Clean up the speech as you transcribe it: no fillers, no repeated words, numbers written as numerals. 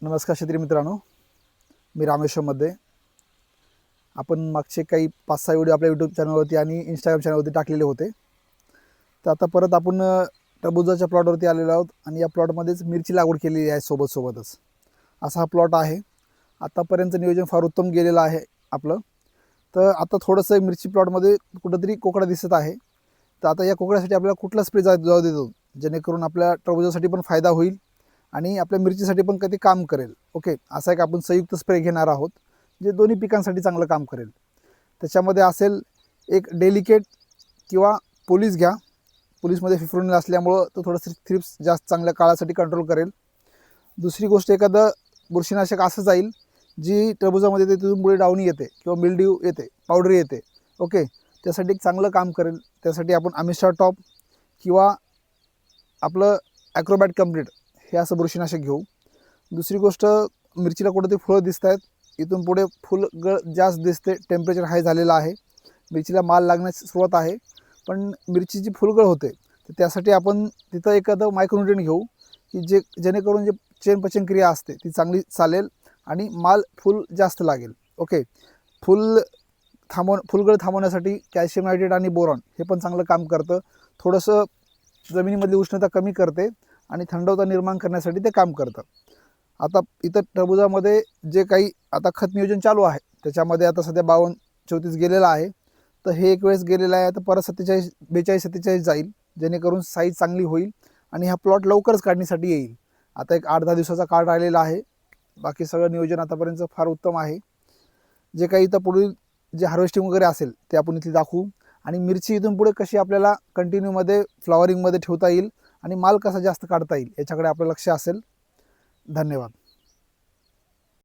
नमस्कार शेतकरी मित्रांनो, मी रामेश्वरमध्ये. आपण मागचे काही 5-6 व्हिडिओ आपल्या यूट्यूब चॅनलवरती आणि इंस्टाग्राम चॅनलवरती टाकलेले होते. तर आता परत आपण टरबूजाच्या प्लॉटवरती आलेलो आहोत आणि या प्लॉटमध्येच मिरची लागवड केलेली आहे सोबतच. असा हा प्लॉट आहे. आतापर्यंत नियोजन फार उत्तम गेलेलं आहे आपलं. तर आता थोडंसं मिरची प्लॉटमध्ये कुठंतरी कोकडा दिसत आहे. तर आता या कोकड्यासाठी आपल्याला कुठला स्प्रे जाऊ देतो जेणेकरून आपल्या टरबूजासाठी पण फायदा होईल आणि आपल्या मिरचीसाठी पण कधी काम करेल. ओके, असा एक आपण संयुक्त स्प्रे घेणार आहोत जे दोन्ही पिकांसाठी चांगलं काम करेल. त्याच्यामध्ये असेल एक डेलिकेट किंवा पोलीस घ्या. पोलीसमध्ये फिफ्रोनिल असल्यामुळं तो थोडंसं थ्रिप्स जास्त चांगल्या काळासाठी कंट्रोल करेल. दुसरी गोष्ट एखादं बुरशीनाशक असं जाईल जी टरबूजामध्ये ते तिथून पुढे डाऊनी येते किंवा मिल्ड्यू येते, पावडर येते. ओके, त्यासाठी एक चांगलं काम करेल. त्यासाठी आपण अमिस्टा टॉप किंवा आपलं ॲक्रोबॅट कंप्लीट हे असं बुरशीनाशक घेऊ. दुसरी गोष्ट, मिरचीला कुठेतरी फळं दिसत आहेत. इथून पुढे फुलगळ जास्त दिसते, टेम्परेचर हाय झालेलं आहे, मिरचीला माल लागण्यास सुरुवात आहे. पण मिरचीची फुलगळ होते तर त्यासाठी आपण तिथं एखादं मायक्रोन्यूट्रिएंट घेऊ की जेणेकरून जे चेनपचन क्रिया असते ती चांगली चालेल आणि फुल जास्त लागेल. ओके, फुलगळ थांबवण्यासाठी कॅल्शियम नायट्रेट आणि बोरॉन हे पण चांगलं काम करतं. थोडंसं जमिनीमधली उष्णता कमी करते आणि थंडवता निर्माण करण्यासाठी ते काम करतं. आता इथं टरबूजामध्ये जे काही आता खत नियोजन चालू आहे त्याच्यामध्ये आता सध्या 52-34 गेलेलं आहे. तर हे एक वेळेस गेलेलं आहे, तर परत 42-43 जाईल जेणेकरून साईज चांगली होईल आणि हा प्लॉट लवकरच काढणीसाठी येईल. आता एक 8-10 दिवसाचा काळ राहिलेला आहे. बाकी सगळं नियोजन आतापर्यंत फार उत्तम आहे. जे काही इथं पुढील जे हार्वेस्टिंग वगैरे असेल ते आपण इथे दाखवू आणि मिरची इथून पुढे कशी आपल्याला कंटिन्यूमध्ये फ्लॉवरिंगमध्ये ठेवता येईल आणि माल कसा जास्त काढता येईल याच्याकडे आपलं लक्ष असेल. धन्यवाद.